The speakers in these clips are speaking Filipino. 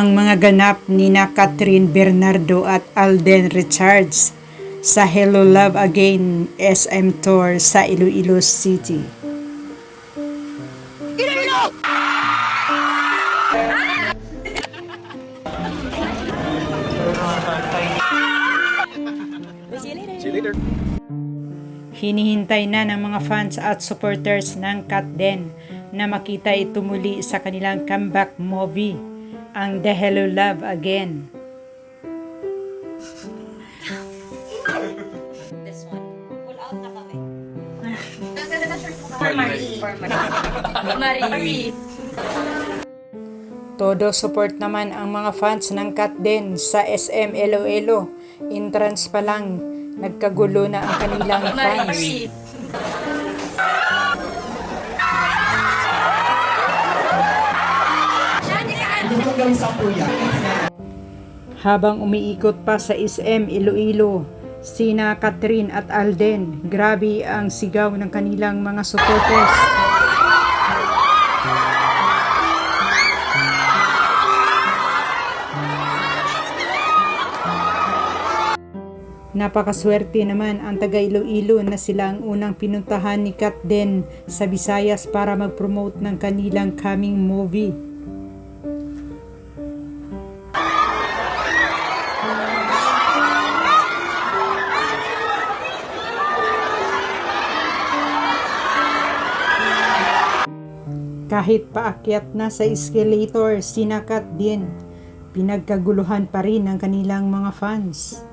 ang mga ganap nina Catherine Bernardo at Alden Richards sa Hello Love Again SM Tour sa Iloilo City. Hinihintay na ng mga fans at supporters ng Katden na makita ito muli sa kanilang comeback movie, ang The Hello Love Again. This one. Pull out na kami. Marie. Todo support naman ang mga fans ng Katden sa SM Iloilo. Entrance pa lang, nagkagulo na ang kanilang fans. Habang umiikot pa sa SM Iloilo, sina Catherine at Alden, grabe ang sigaw ng kanilang mga supporters. Napakaswerte naman ang taga Iloilo na sila ang unang pinuntahan ni Katden sa Visayas para mag-promote ng kanilang coming movie. Kahit paakyat na sa escalator sina Katden, pinagkaguluhan pa rin ang kanilang mga fans.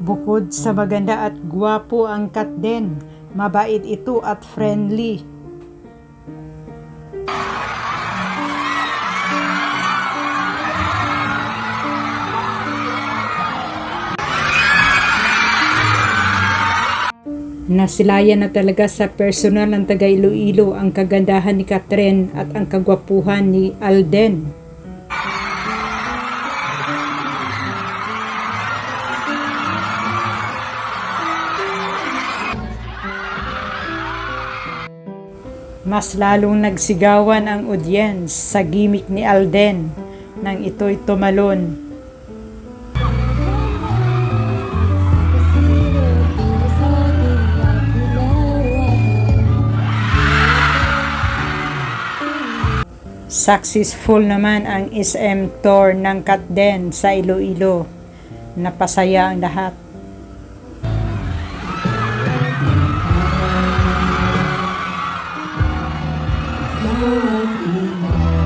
Bukod sa maganda at gwapo ang Katden, mabait ito at friendly. Nasilayan na talaga sa personal ng taga Iloilo ang kagandahan ni Catherine at ang kagwapuhan ni Alden. Mas lalong nagsigawan ang audience sa gimmick ni Alden nang ito'y tumalon. Successful naman ang SM Tour ng Katden sa Iloilo. Napasaya ang lahat. Oh,